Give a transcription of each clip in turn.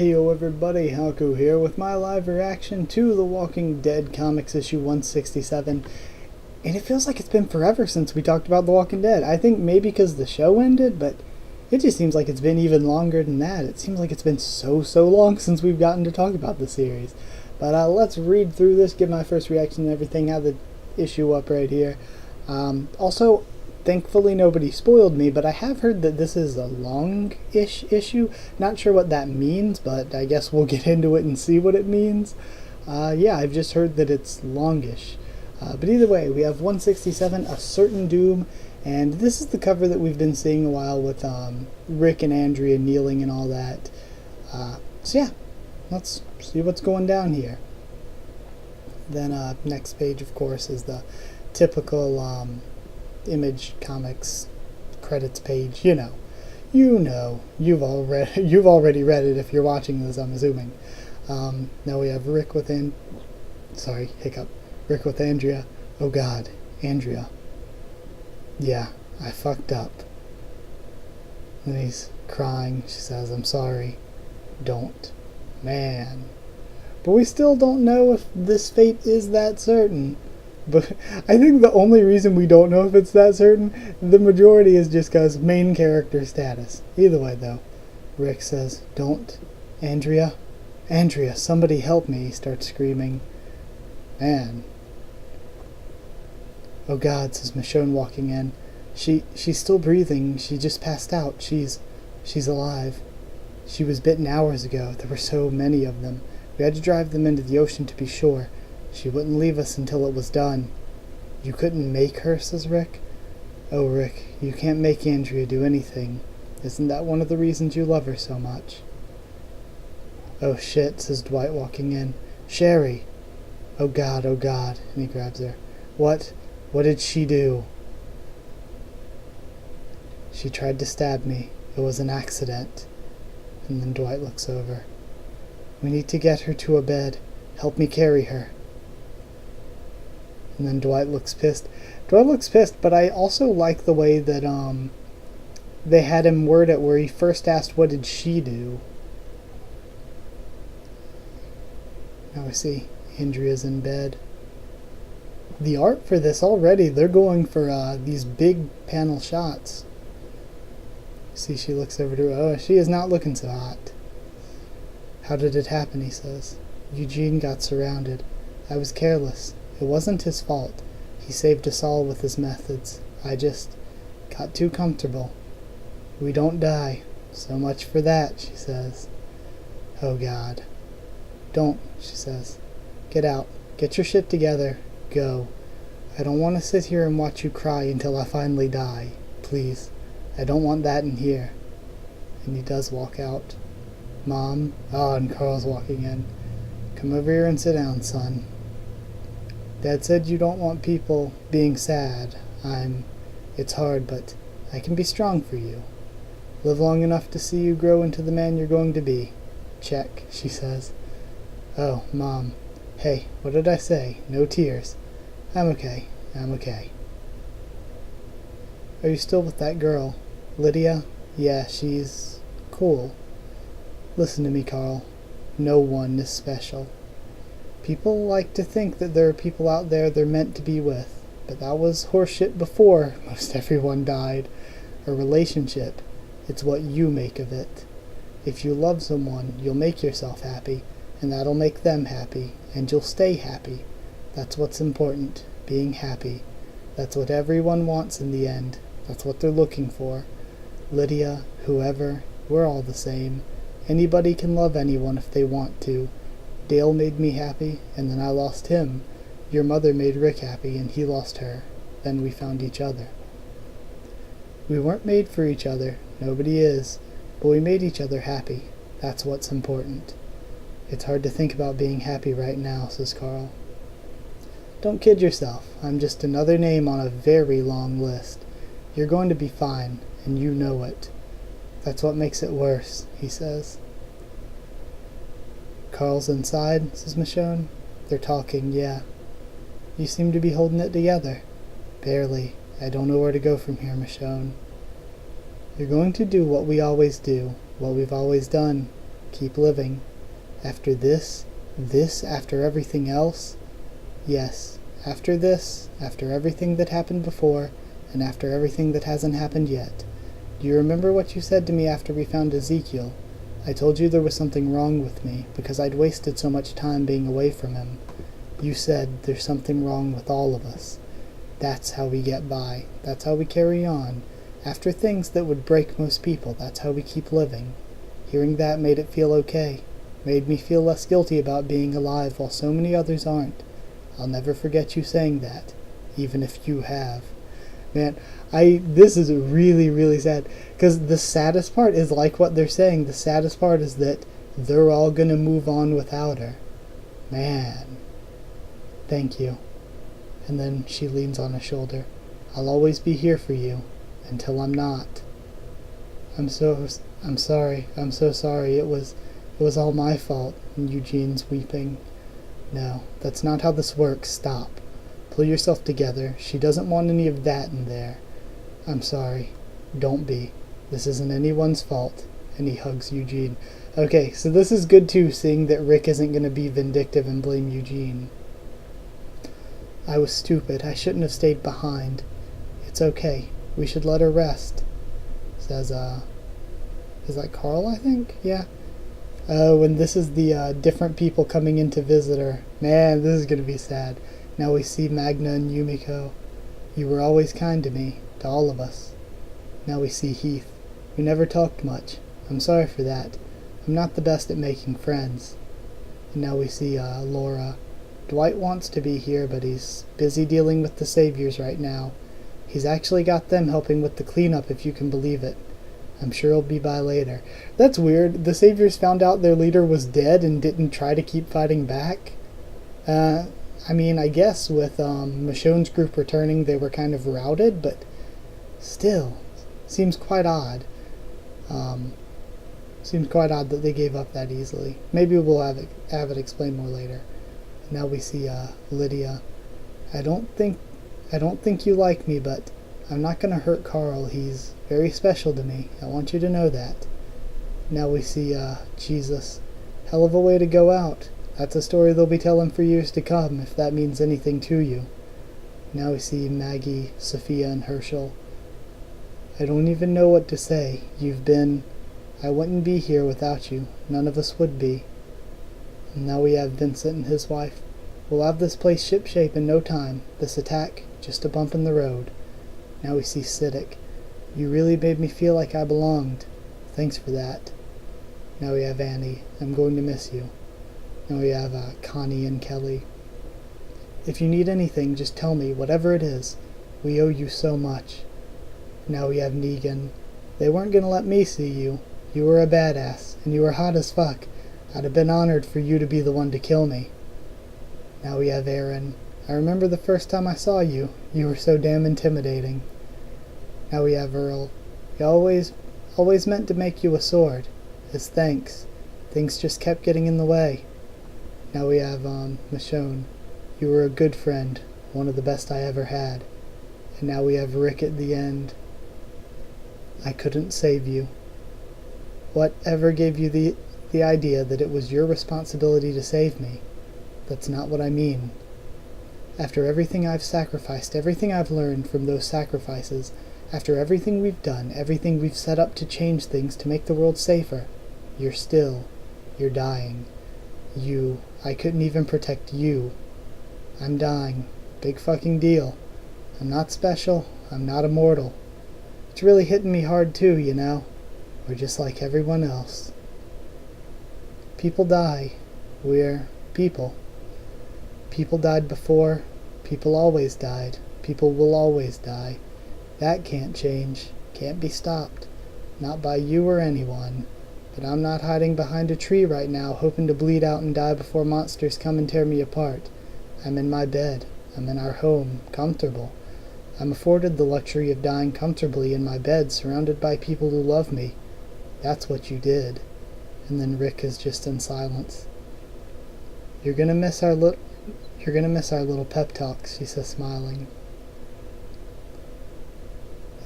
Heyo everybody, Haku here with my live reaction to The Walking Dead Comics issue 167. And it feels like it's been forever since we talked about The Walking Dead. I think maybe because the show ended, but it just seems like it's been even longer than that. It seems like it's been so long since we've gotten to talk about the series. But let's read through this, give my first reaction and everything, have the issue up right here. Also, thankfully nobody spoiled me, but I have heard that this is a long-ish issue. Not sure what that means, but I guess we'll get into it and see what it means. Yeah, I've just heard that it's longish. But either way, we have 167, A Certain Doom, and this is the cover that we've been seeing a while with Rick and Andrea kneeling and all that. So yeah, let's see what's going down here. Then next page, of course, is the typical Image Comics credits page. You know, you've already read it if you're watching this, I'm assuming. Now we have Rick with Rick with Andrea. Oh God, Andrea. Yeah, I fucked up. And he's crying. She says, I'm sorry. Don't. Man. But we still don't know if this fate is that certain. But I think the only reason we don't know if it's that certain, the majority is just because main character status. Either way, though, Rick says, don't. Andrea? Andrea, somebody help me, he starts screaming. Man. Oh God, says Michonne walking in. She's still breathing. She just passed out. She's alive. She was bitten hours ago. There were so many of them. We had to drive them into the ocean to be sure. She wouldn't leave us until it was done. You couldn't make her, says Rick. Oh, Rick, you can't make Andrea do anything. Isn't that one of the reasons you love her so much? Oh shit, says Dwight walking in. Sherry! Oh God, and he grabs her. What did she do? She tried to stab me. It was an accident. And then Dwight looks over. We need to get her to a bed. Help me carry her. And then Dwight looks pissed. But I also like the way that they had him word it where he first asked what did she do. Now we see Andrea's in bed. The art for this already, they're going for these big panel shots. See, she looks over to her. Oh, she is not looking so hot. How did it happen, he says. Eugene got surrounded. I was careless. It wasn't his fault. He saved us all with his methods. I just got too comfortable. We don't die. So much for that, she says. Oh God. Don't, she says. Get out. Get your shit together. Go. I don't want to sit here and watch you cry until I finally die. Please. I don't want that in here. And he does walk out. Mom. Oh, and Carl's walking in. Come over here and sit down, son. Dad said you don't want people being sad. It's hard, but I can be strong for you. Live long enough to see you grow into the man you're going to be. Check, she says. Oh, Mom. Hey, what did I say? No tears. I'm okay. Are you still with that girl? Lydia? Yeah, she's cool. Listen to me, Carl. No one is special. People like to think that there are people out there they're meant to be with, but that was horseshit before most everyone died. A relationship, it's what you make of it. If you love someone, you'll make yourself happy, and that'll make them happy, and you'll stay happy. That's what's important, being happy. That's what everyone wants in the end. That's what they're looking for. Lydia, whoever, we're all the same. Anybody can love anyone if they want to. Dale made me happy, and then I lost him. Your mother made Rick happy, and he lost her. Then we found each other. We weren't made for each other. Nobody is. But we made each other happy. That's what's important. It's hard to think about being happy right now, says Carl. Don't kid yourself. I'm just another name on a very long list. You're going to be fine, and you know it. That's what makes it worse, he says. Carl's inside, says Michonne. They're talking, yeah. You seem to be holding it together. Barely. I don't know where to go from here, Michonne. You're going to do what we always do, what we've always done. keep living. After this, after everything else, yes, after this, after everything that happened before, and after everything that hasn't happened yet. Do you remember what you said to me after we found Ezekiel? I told you there was something wrong with me, because I'd wasted so much time being away from him. You said there's something wrong with all of us. That's how we get by. That's how we carry on. After things that would break most people, that's how we keep living. Hearing that made it feel okay. Made me feel less guilty about being alive while so many others aren't. I'll never forget you saying that, even if you have. Man, this is really, really sad, because the saddest part is like what they're saying. The saddest part is that they're all gonna move on without her. Man. Thank you. And then she leans on his shoulder. I'll always be here for you, until I'm not. I'm sorry. I'm so sorry. It was all my fault. And Eugene's weeping. No, that's not how this works. Stop. Pull yourself together. She doesn't want any of that in there. I'm sorry. Don't be. This isn't anyone's fault. And he hugs Eugene. Okay, so this is good too, seeing that Rick isn't going to be vindictive and blame Eugene. I was stupid. I shouldn't have stayed behind. It's okay. We should let her rest. Says, is that Carl, I think? Yeah. Oh, and this is the different people coming in to visit her. Man, this is going to be sad. Now we see Magna and Yumiko. You were always kind to me, to all of us. Now we see Heath. We never talked much. I'm sorry for that. I'm not the best at making friends. And now we see Laura. Dwight wants to be here, but he's busy dealing with the Saviors right now. He's actually got them helping with the cleanup, if you can believe it. I'm sure he'll be by later. That's weird. The Saviors found out their leader was dead and didn't try to keep fighting back. I mean, I guess with Michonne's group returning, they were kind of routed, but still, seems quite odd. Seems quite odd that they gave up that easily. Maybe we'll have it explained more later. Now we see Lydia. I don't think you like me, but I'm not gonna hurt Carl. He's very special to me. I want you to know that. Now we see Jesus. Hell of a way to go out. That's a story they'll be telling for years to come, if that means anything to you. Now we see Maggie, Sophia, and Herschel. I don't even know what to say. I wouldn't be here without you. None of us would be. And now we have Vincent and his wife. We'll have this place shipshape in no time. This attack, just a bump in the road. Now we see Siddiq. You really made me feel like I belonged. Thanks for that. Now we have Annie. I'm going to miss you. Now we have Connie and Kelly. If you need anything, just tell me, whatever it is. We owe you so much. Now we have Negan. They weren't going to let me see you. You were a badass, and you were hot as fuck. I'd have been honored for you to be the one to kill me. Now we have Aaron. I remember the first time I saw you. You were so damn intimidating. Now we have Earl. He always meant to make you a sword. As thanks. Things just kept getting in the way. Now we have Michonne. You were a good friend. One of the best I ever had. And now we have Rick at the end. I couldn't save you. Whatever gave you the idea that it was your responsibility to save me? That's not what I mean. After everything I've sacrificed, everything I've learned from those sacrifices, after everything we've done, everything we've set up to change things to make the world safer, you're dying. I couldn't even protect you. I'm dying. Big fucking deal. I'm not special. I'm not immortal. It's really hitting me hard too, you know. We're just like everyone else. People die. We're people. People died before. People always died. People will always die. That can't change. Can't be stopped. Not by you or anyone. But I'm not hiding behind a tree right now, hoping to bleed out and die before monsters come and tear me apart. I'm in my bed. I'm in our home, comfortable. I'm afforded the luxury of dying comfortably in my bed, surrounded by people who love me. That's what you did. And then Rick is just in silence. You're gonna miss our little pep talks, she says, smiling.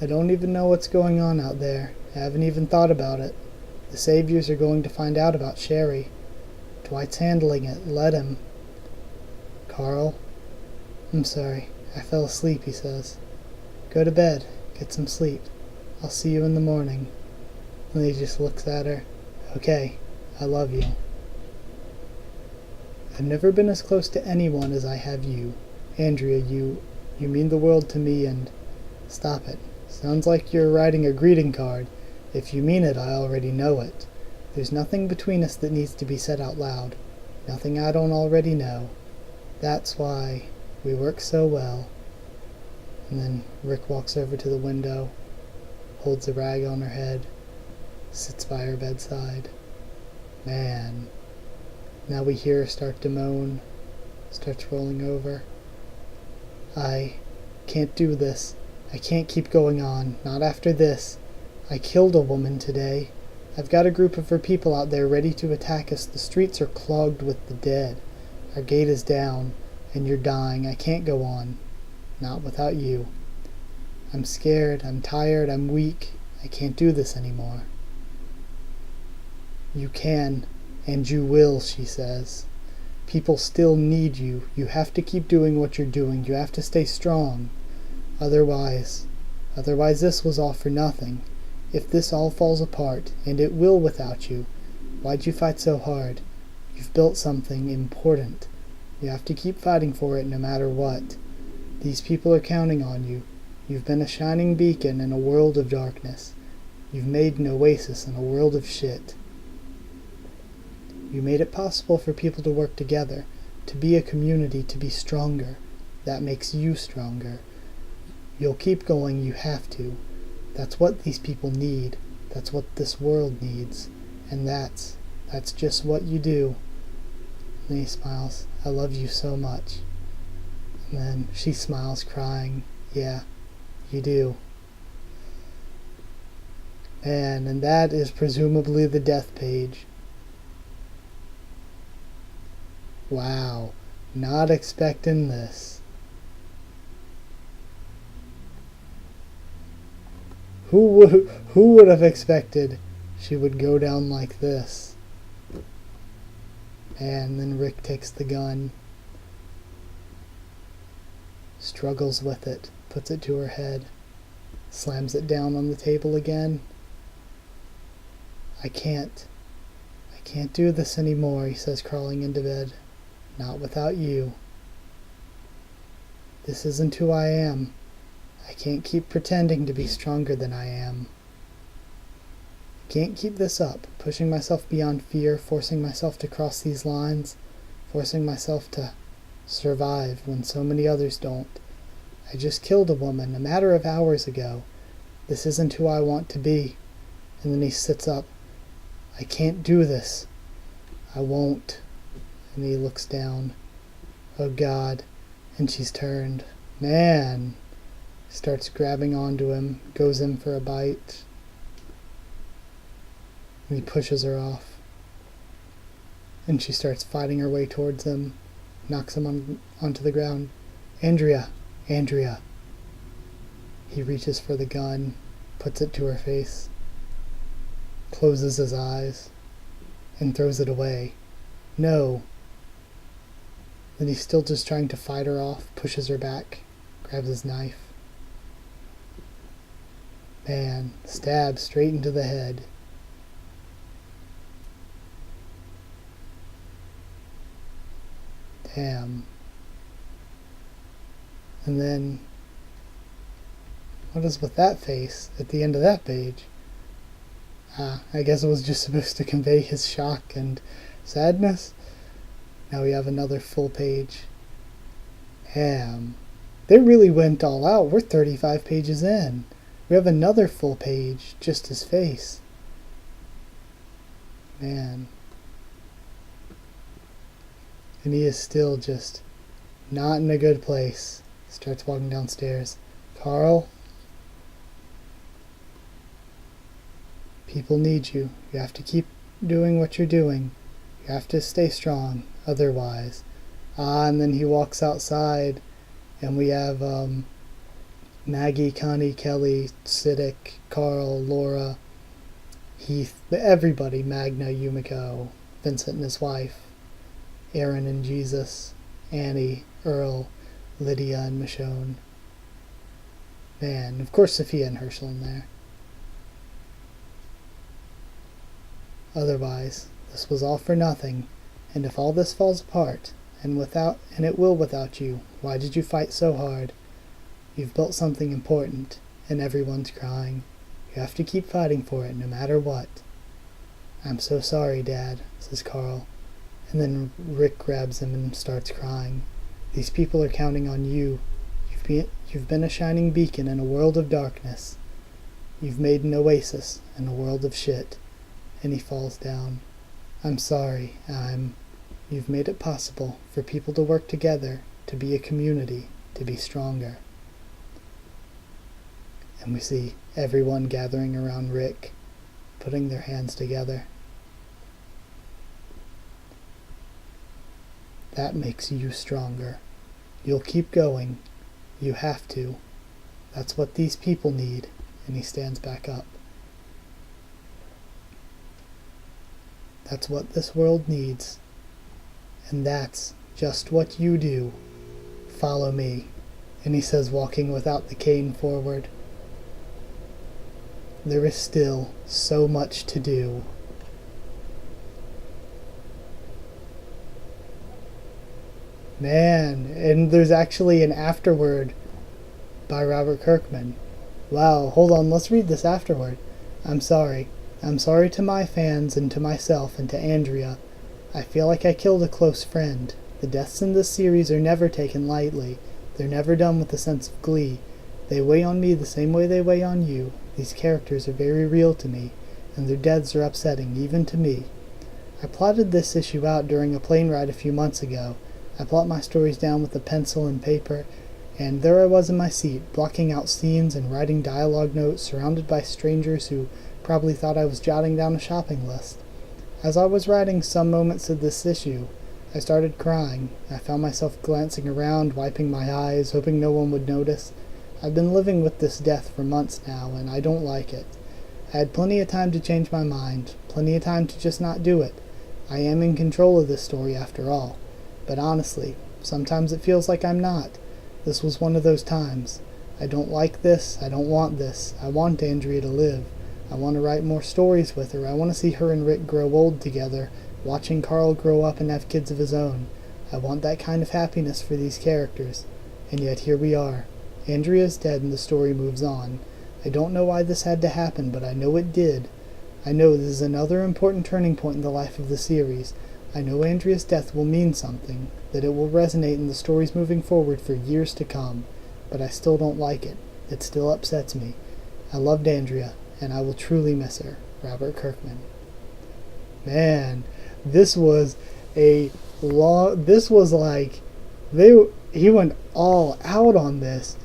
I don't even know what's going on out there. I haven't even thought about it. The saviors are going to find out about Sherry. Dwight's handling it. Let him. Carl? I'm sorry. I fell asleep, he says. Go to bed. Get some sleep. I'll see you in the morning. And he just looks at her. Okay. I love you. I've never been as close to anyone as I have you. Andrea, you mean the world to me, and... Stop it. Sounds like you're writing a greeting card. If you mean it, I already know it. There's nothing between us that needs to be said out loud. Nothing I don't already know. That's why we work so well. And then Rick walks over to the window, holds a rag on her head, sits by her bedside. Man. Now we hear her start to moan, starts rolling over. I can't do this. I can't keep going on. Not after this. I killed a woman today. I've got a group of her people out there ready to attack us. The streets are clogged with the dead. Our gate is down, and you're dying. I can't go on. Not without you. I'm scared. I'm tired. I'm weak. I can't do this anymore. You can, and you will, she says. People still need you. You have to keep doing what you're doing. You have to stay strong. Otherwise this was all for nothing. If this all falls apart, and it will without you, why'd you fight so hard? You've built something important. You have to keep fighting for it no matter what. These people are counting on you. You've been a shining beacon in a world of darkness. You've made an oasis in a world of shit. You made it possible for people to work together, to be a community, to be stronger. That makes you stronger. You'll keep going, you have to. That's what these people need. That's what this world needs. And that's just what you do. And he smiles. I love you so much. And then she smiles, crying. Yeah, you do. And that is presumably the death page. Wow, not expecting this. Who would have expected she would go down like this? And then Rick takes the gun, struggles with it, puts it to her head, slams it down on the table again. I can't do this anymore, he says, crawling into bed. Not without you. This isn't who I am. I can't keep pretending to be stronger than I am. I can't keep this up, pushing myself beyond fear, forcing myself to cross these lines, forcing myself to survive when so many others don't. I just killed a woman a matter of hours ago. This isn't who I want to be. And then he sits up. I can't do this. I won't. And he looks down. Oh God. And she's turned. Man. Starts grabbing onto him. Goes in for a bite. And he pushes her off. And she starts fighting her way towards him. Knocks him onto the ground. Andrea. Andrea. He reaches for the gun. Puts it to her face. Closes his eyes. And throws it away. No. Then he's still just trying to fight her off, pushes her back, grabs his knife. Man, stab straight into the head. Damn. And then, what is with that face at the end of that page? I guess it was just supposed to convey his shock and sadness. Now we have another full page. Damn. They really went all out. We're 35 pages in. We have another full page, just his face. Man. And he is still just not in a good place. Starts walking downstairs. Carl? People need you. You have to keep doing what you're doing. You have to stay strong. Otherwise. And then he walks outside, and we have Maggie, Connie, Kelly, Siddick, Carl, Laura, Heath, everybody, Magna, Yumiko, Vincent and his wife, Aaron and Jesus, Annie, Earl, Lydia and Michonne. Man, of course Sophia and Herschel in there. Otherwise, this was all for nothing, and if all this falls apart, and it will without you, why did you fight so hard? You've built something important, and everyone's crying. You have to keep fighting for it, no matter what. I'm so sorry, Dad, says Carl, and then Rick grabs him and starts crying. These people are counting on you. You've been a shining beacon in a world of darkness. You've made an oasis in a world of shit. And he falls down. I'm sorry. You've made it possible for people to work together, to be a community, to be stronger. And we see everyone gathering around Rick, putting their hands together. That makes you stronger. You'll keep going. You have to. That's what these people need. And he stands back up. That's what this world needs. And that's just what you do. Follow me. And he says, walking without the cane forward. There is still so much to do. Man, and there's actually an afterword by Robert Kirkman. Wow, hold on, let's read this afterword. I'm sorry. I'm sorry to my fans and to myself and to Andrea. I feel like I killed a close friend. The deaths in this series are never taken lightly. They're never done with a sense of glee. They weigh on me the same way they weigh on you. These characters are very real to me, and their deaths are upsetting, even to me. I plotted this issue out during a plane ride a few months ago. I plot my stories down with a pencil and paper, and there I was in my seat, blocking out scenes and writing dialogue notes, surrounded by strangers who probably thought I was jotting down a shopping list. As I was writing some moments of this issue, I started crying. I found myself glancing around, wiping my eyes, hoping no one would notice. I've been living with this death for months now, and I don't like it. I had plenty of time to change my mind, plenty of time to just not do it. I am in control of this story after all. But honestly, sometimes it feels like I'm not. This was one of those times. I don't like this, I don't want this. I want Andrea to live. I want to write more stories with her. I want to see her and Rick grow old together, watching Carl grow up and have kids of his own. I want that kind of happiness for these characters. And yet here we are. Andrea's dead and the story moves on. I don't know why this had to happen, but I know it did. I know this is another important turning point in the life of the series. I know Andrea's death will mean something, that it will resonate in the stories moving forward for years to come, but I still don't like it. It still upsets me. I loved Andrea, and I will truly miss her. Robert Kirkman. Man, this was he went all out on this.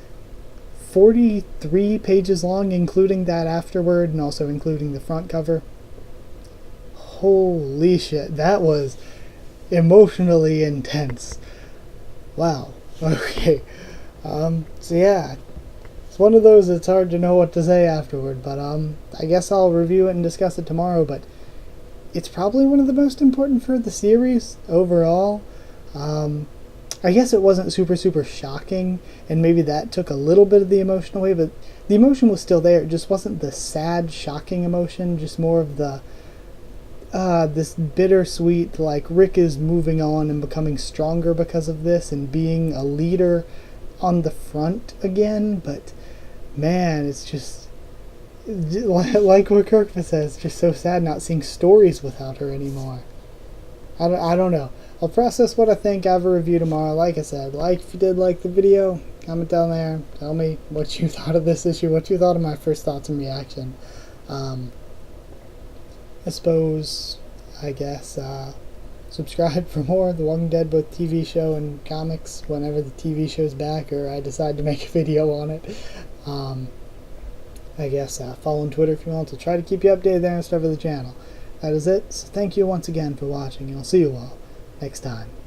43 pages long, including that afterword, and also including the front cover. Holy shit, that was emotionally intense. Wow. Okay. So yeah, it's one of those that's hard to know what to say afterward, but I guess I'll review it and discuss it tomorrow, but it's probably one of the most important for the series overall. I guess it wasn't super shocking, and maybe that took a little bit of the emotion away, but the emotion was still there. It just wasn't the sad, shocking emotion, just more of the this bittersweet, like Rick is moving on and becoming stronger because of this and being a leader on the front again. But man, it's just like what Kirkman says, just so sad not seeing stories without her anymore. I don't know. I'll process what I think. I have a review tomorrow. Like I said, if you did like the video, comment down there. Tell me what you thought of this issue, what you thought of my first thoughts and reaction. I guess subscribe for more. The Walking Dead, both TV show and comics, whenever the TV show's back or I decide to make a video on it. I guess follow on Twitter if you want to try to keep you updated there and stuff of the channel. That is it. So thank you once again for watching, and I'll see you all next time.